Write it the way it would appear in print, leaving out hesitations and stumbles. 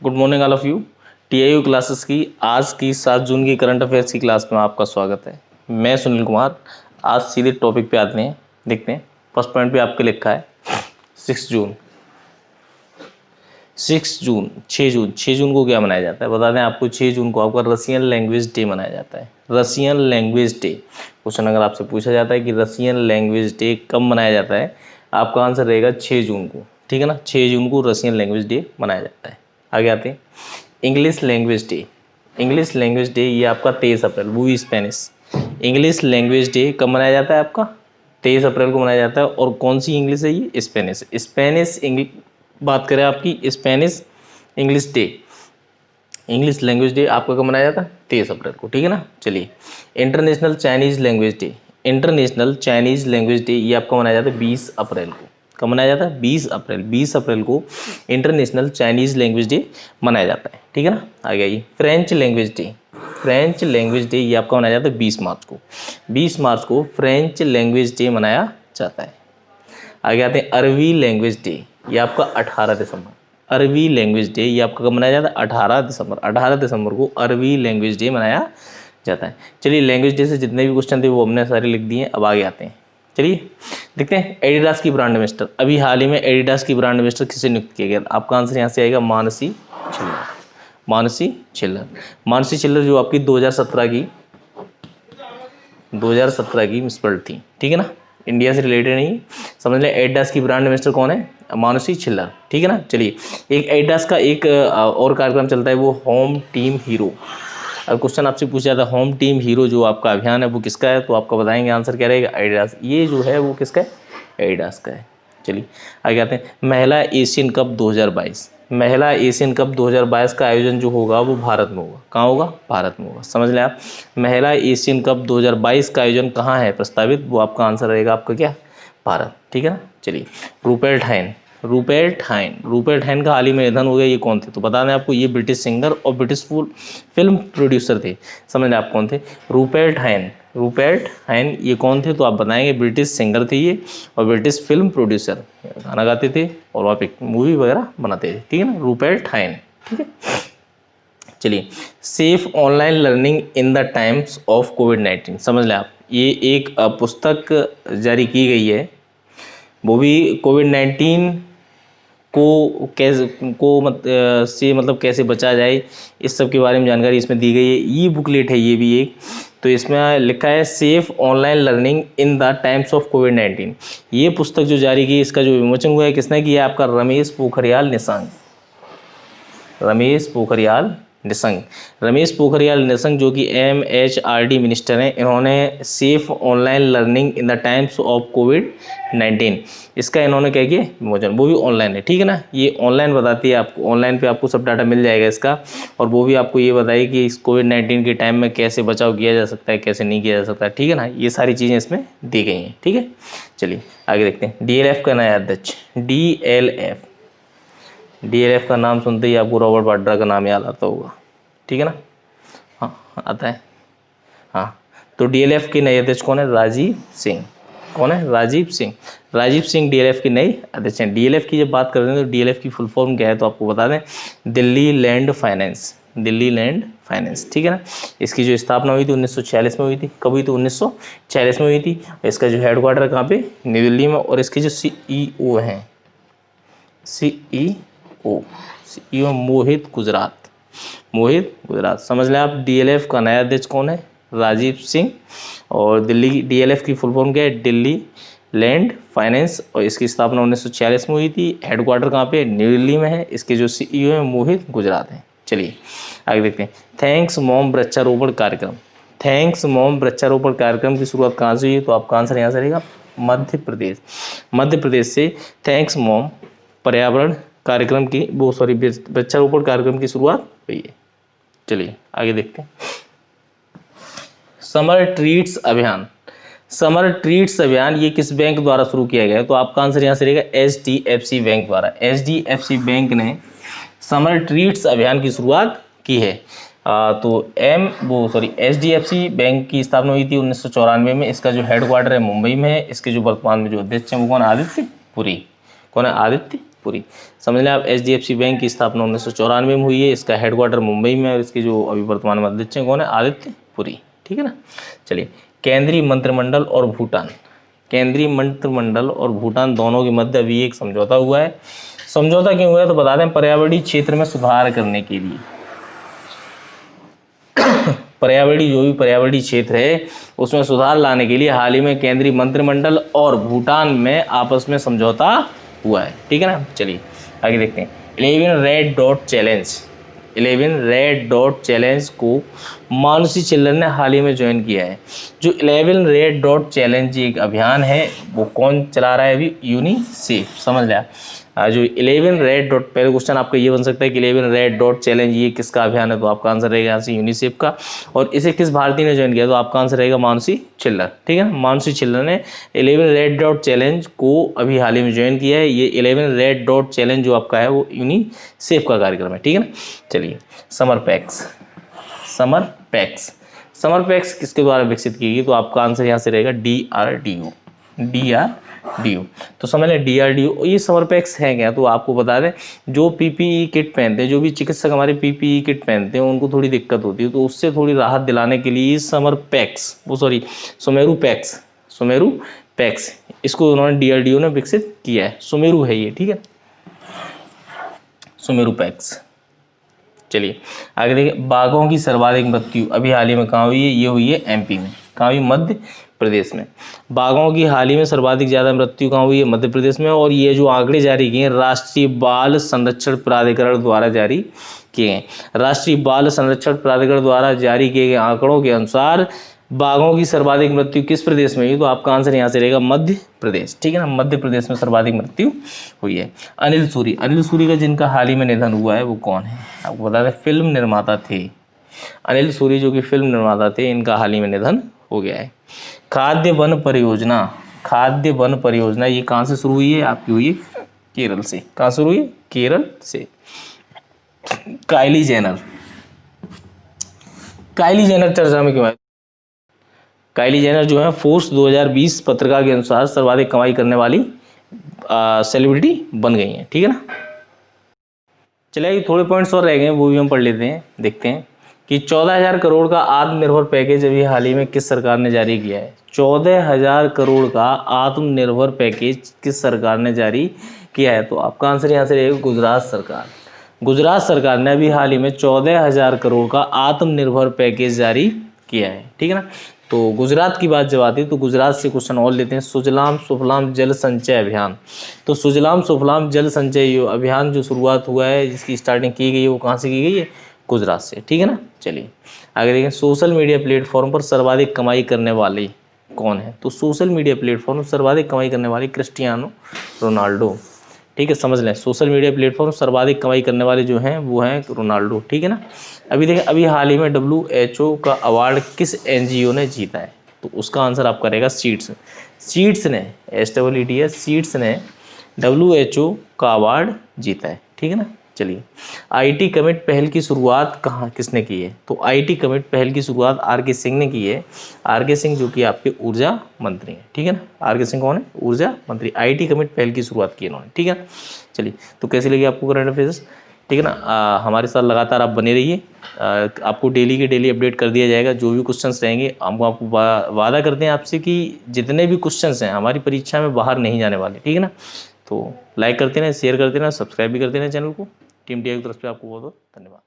Good morning all of you. TIU classes की आज की 7 जून की करंट अफेयर्स की क्लास में आपका स्वागत है। मैं सुनील कुमार। आज सीधे टॉपिक पे आते हैं, देखते हैं। फर्स्ट पॉइंट पे आपके लिखा है 6 जून। 6 जून को क्या मनाया जाता है बता दें आपको। 6 जून को आपका रशियन लैंग्वेज डे मनाया जाता है। रशियन लैंग्वेज डे क्वेश्चन अगर आपसे पूछा जाता है कि रशियन लैंग्वेज डे कब मनाया जाता है, आपका आंसर रहेगा 6 जून को। ठीक है ना, 6 जून को रशियन लैंग्वेज डे मनाया जाता है। आगे आते हैं English language day. English language day ये आपका 23 अप्रैल, वो भी स्पेनिश। इंग्लिश लैंग्वेज डे कब मनाया जाता है आपका? 23 अप्रैल को मनाया जाता है। और कौन सी इंग्लिश है ये? स्पेनिश। स्पेनिश बात करें आपकी Spanish English day, English language day आपका कब मनाया जाता है? 23 अप्रैल को। ठीक है ना। चलिए international Chinese language day. International Chinese language day ये आपका मनाया जाता है 20 अप्रैल को। कब मनाया जाता है? 20 अप्रैल। 20 अप्रैल को इंटरनेशनल चाइनीज लैंग्वेज डे मनाया जाता है। ठीक है ना। आगे आइए French language day. French language day ये आपका मनाया जाता है 20 मार्च को। 20 मार्च को फ्रेंच लैंग्वेज डे मनाया जाता है। आगे आते हैं अरबी लैंग्वेज डे, ये आपका 18 दिसंबर। अरबी लैंग्वेज डे ये आपका कब मनाया जाता है? 18 दिसंबर। 18 दिसंबर को अरबी लैंग्वेज डे मनाया जाता है। चलिए लैंग्वेज डे से जितने भी क्वेश्चन थे वो हमने सारे लिख दिए। अब आगे आते हैं, चलिए देखते हैं। एडिडास की ब्रांड एम्बेसडर, अभी हाल ही में एडिडास की ब्रांड एम्बेसडर किसे नियुक्त किया गया? आपका आंसर यहाँ से आएगा मानसी छिल्लर। मानसी छिल्लर। मानसी छिल्लर जो आपकी 2017 की मिस वर्ल्ड थी। ठीक है ना, इंडिया से रिलेटेड नहीं, समझ लें। एडिडास की ब्रांड एम्बेसडर कौन है? मानसी छिल्लर। ठीक है ना। चलिए एक एडिडास का एक और कार्यक्रम चलता है, वो होम टीम हीरो। अब क्वेश्चन आपसे पूछा जाता है होम टीम हीरो जो आपका अभियान है वो किसका है, तो आपका बताएंगे आंसर क्या रहेगा? एडिडास। ये जो है वो किसका है? एडिडास का है। चलिए आगे आते हैं महिला एशियन कप 2022। महिला एशियन कप 2022 का आयोजन जो होगा वो भारत में होगा। कहाँ होगा? भारत में होगा। समझ लें आप, महिला एशियन कप 2022 का आयोजन कहाँ है प्रस्तावित, वो आपका आंसर रहेगा आपका क्या? भारत। ठीक है ना। चलिए रूपेर्ट हाइन। रूपेर्ट हाइन का हाल ही में निधन हो गया। ये कौन थे? तो बता दें आपको, ये ब्रिटिश सिंगर और ब्रिटिश फिल्म प्रोड्यूसर थे। समझ लें आप कौन थे? रूपेर्ट हाइन ये कौन थे? तो आप बताएंगे ब्रिटिश सिंगर थे ये और ब्रिटिश फिल्म प्रोड्यूसर, गाना गाते थे और वहाँ पे मूवी वगैरह बनाते थे। ठीक है ना, रूपेर्ट हाइन। ठीक है। चलिए safe online learning in the times of कोविड-19। समझ लें आप, ये एक पुस्तक जारी की गई है, वो भी कोविड-19 को कैसे मतलब कैसे बचा जाए, इस सब के बारे में जानकारी इसमें दी गई है। ई बुकलेट है ये भी एक, तो इसमें लिखा है safe online learning in the times of कोविड-19। ये पुस्तक जो जारी की, इसका जो विमोचन हुआ है किसने किया? आपका रमेश पोखरियाल निशंक। रमेश पोखरियाल निशंक जो कि MHRD मिनिस्टर हैं, इन्होंने safe online learning in the times of कोविड-19 इसका इन्होंने क्या किया? विमोचन। वो भी ऑनलाइन है। ठीक है ना, ये ऑनलाइन बताती है आपको, ऑनलाइन पे आपको सब डाटा मिल जाएगा इसका। और वो भी आपको ये बताइए कि इस कोविड-19 के टाइम में कैसे बचाव किया जा सकता है, कैसे नहीं किया जा सकता। ठीक है ना, ये सारी चीज़ें इसमें दी गई हैं। ठीक है। चलिए आगे देखते हैं। DLF का नया अध्यक्ष। DLF का नाम सुनते ही आपको रॉबर्ट वाड्रा का नाम याद आता होगा। ठीक है ना। हाँ आता है। हाँ तो DLF के नए अध्यक्ष कौन है? राजीव सिंह। कौन है? राजीव सिंह DLF के नए अध्यक्ष हैं। DLF की जब बात कर रहे हैं तो DLF की फुल फॉर्म क्या है, तो आपको बता दें दिल्ली लैंड फाइनेंस। ठीक है ना। इसकी जो स्थापना हुई थी 1946 में हुई थी। कब हुई थी? 1946 में हुई थी। इसका जो हेडक्वार्टर कहाँ पे? न्यू दिल्ली में। और इसके जो CEO हैं, CEO मोहित गुजरात। समझ लें आप, DLF का नया अध्यक्ष कौन है? राजीव सिंह। और दिल्ली DLF की फुल फॉर्म क्या है? Delhi land finance. और इसकी स्थापना 1946 में हुई थी। हेडक्वार्टर कहाँ पे? न्यू दिल्ली में है। इसके जो CEO हैं मोहित गुजरात हैं। चलिए आगे देखते हैं। थैंक्स मॉम वृक्षारोपण कार्यक्रम की शुरुआत कहाँ से हुई? तो आपका आंसर यहाँ से रहेगा मध्य प्रदेश से थैंक्स मॉम पर्यावरण कार्यक्रम की वृक्षारोपण कार्यक्रम की शुरुआत हुई है। चलिए आगे देखते हैं। समर ट्रीट्स अभियान ये किस बैंक द्वारा शुरू किया गया है? तो आपका आंसर यहाँ से रहेगा HDFC बैंक द्वारा। HDFC बैंक ने समर ट्रीट्स अभियान की शुरुआत की है। HDFC बैंक की स्थापना हुई थी 1994 में। इसका जो हेडक्वार्टर है मुंबई में है। इसके जो वर्तमान में जो अध्यक्ष हैं वो कौन? आदित्य पुरी। कौन है? आदित्य पुरी। समझ लें आप। HDFC बैंक की स्थापना 1994 में हुई है। इसका हेडक्वार्टर मुंबई में है और इसके जो अभी वर्तमान में अध्यक्ष हैं कौन है? आदित्य पुरी। ठीक है ना। चलिए, केंद्रीय मंत्रिमंडल और भूटान। केंद्रीय मंत्रिमंडल और भूटान दोनों के मध्य अभी एक समझौता हुआ है। समझौता क्यों हुआ है तो बता दें, पर्यावरणीय क्षेत्र में सुधार करने के लिए। पर्यावरणीय क्षेत्र है उसमें सुधार लाने के लिए हाल ही में केंद्रीय मंत्रिमंडल और भूटान में आपस में समझौता हुआ है। ठीक है ना। चलिए आगे देखते हैं। 11 red dot challenge. 11 red dot challenge को मानुषी चिल्लर ने हाल ही में ज्वाइन किया है। जो 11 रेड डॉट चैलेंज एक अभियान है वो कौन चला रहा है अभी? यूनिसेफ। समझ लिया। जो 11 रेड डॉट, पहले क्वेश्चन आपका ये बन सकता है कि 11 रेड डॉट चैलेंज ये किसका अभियान है, तो आपका आंसर रहेगा यहाँ से यूनिसेफ का। और इसे किस भारतीय ने ज्वाइन किया, तो आपका आंसर रहेगा मानुषी चिल्लर। ठीक है, मानुषी चिल्लर ने 11 रेड डॉट चैलेंज को अभी हाल ही में ज्वाइन किया है। ये 11 रेड डॉट चैलेंज जो आपका है वो यूनिसेफ का कार्यक्रम है। ठीक है ना। चलिए, समर पैक्स। समर पैक्स किसके द्वारा विकसित की गई, तो आपका आंसर यहाँ से रहेगा DRDO। तो समझ लें DRDO। ये समर पैक्स है क्या, तो आपको बता दें जो PPE किट पहनते हैं, जो भी चिकित्सक हमारे PPE किट पहनते हैं उनको थोड़ी दिक्कत होती है, तो उससे थोड़ी राहत दिलाने के लिए सुमेरु पैक्स इसको उन्होंने DRDO ने विकसित किया है। सुमेरु है ये। ठीक है, सुमेरु पैक्स। चलिए आगे देखिए। बाघों की सर्वाधिक मृत्यु अभी हाल ही में कहाँ हुई है? ये हुई है MP में। कहाँ हुई? मध्य प्रदेश में। बाघों की हाल ही में सर्वाधिक ज़्यादा मृत्यु कहाँ हुई है? मध्य प्रदेश में। और ये जो आंकड़े जारी किए हैं राष्ट्रीय बाल संरक्षण प्राधिकरण द्वारा जारी किए हैं। राष्ट्रीय बाल संरक्षण प्राधिकरण द्वारा जारी किए गए आंकड़ों के अनुसार बाघों की सर्वाधिक मृत्यु किस प्रदेश में हुई, तो आपका आंसर यहाँ से रहेगा मध्य प्रदेश। ठीक है ना, मध्य प्रदेश में सर्वाधिक मृत्यु हुई है। अनिल सूरी का जिनका हाल ही में निधन हुआ है वो कौन है, आपको बता दें फिल्म निर्माता थे। अनिल सूरी जो कि फिल्म निर्माता थे, इनका हाल ही में निधन हो गया है। खाद्य वन परियोजना ये कहाँ से शुरू हुई है? आपकी हुई है केरल से। कहाँ शुरू हुई है? केरल से। काइली जेनर चर्चा में क्यों है? काइली जेनर जो है फोर्स 2020 पत्रिका के अनुसार सर्वाधिक कमाई करने वाली सेलिब्रिटी बन गई हैं। ठीक है ना। चलिए थोड़े पॉइंट्स और रह गए हैं, वो भी हम पढ़ लेते हैं। देखते हैं कि 14,000 करोड़ का आत्मनिर्भर पैकेज अभी हाल ही में किस सरकार ने जारी किया है? 14,000 करोड़ का आत्मनिर्भर पैकेज किस सरकार ने जारी किया है, तो आपका आंसर यहाँ से रहेगा गुजरात सरकार। गुजरात सरकार ने अभी हाल ही में 14,000 करोड़ का आत्मनिर्भर पैकेज जारी किया है। ठीक है ना। तो गुजरात की बात जब आती है तो गुजरात से क्वेश्चन और लेते हैं। सुजलाम सुफलाम जल संचय अभियान। तो सुजलाम सुफलाम जल संचय अभियान जो शुरुआत हुआ है, जिसकी स्टार्टिंग की गई है, वो कहाँ से की गई है? गुजरात से। ठीक है ना। चलिए आगे देखें। सोशल मीडिया प्लेटफॉर्म पर सर्वाधिक कमाई करने वाले कौन है, तो सोशल मीडिया प्लेटफॉर्म पर सर्वाधिक कमाई करने वाले क्रिस्टियानो रोनाल्डो। ठीक है, समझ लें। सोशल मीडिया प्लेटफॉर्म सर्वाधिक कमाई करने वाले जो हैं वो हैं रोनाल्डो। ठीक है ना। अभी देखें, अभी हाल ही में WHO का अवार्ड किस NGO ने जीता है, तो उसका आंसर आपका रहेगा सीड्स ने सीड्स ने WHO का अवार्ड जीता है। ठीक है ना। चलिए, IT कमिट पहल की शुरुआत किसने की है, तो IT कमिट पहल की शुरुआत RK सिंह ने की है। RK सिंह जो कि आपके ऊर्जा मंत्री हैं। ठीक है ना। RK सिंह कौन है? ऊर्जा मंत्री। IT कमिट पहल की शुरुआत की इन्होंने। ठीक है। चलिए, तो कैसी लगी आपको करंट अफेयर्स? ठीक है ना। हमारे साथ लगातार आप बने रहिए। आपको डेली के डेली अपडेट कर दिया जाएगा। जो भी क्वेश्चंस रहेंगे हम आपको वादा करते हैं आपसे कि जितने भी क्वेश्चंस हैं हमारी परीक्षा में बाहर नहीं जाने वाले। ठीक है ना। तो लाइक करते रहें, शेयर करते रहें, सब्सक्राइब भी करते रहें चैनल को। टीम TI की तरफ से आपको बहुत बहुत धन्यवाद।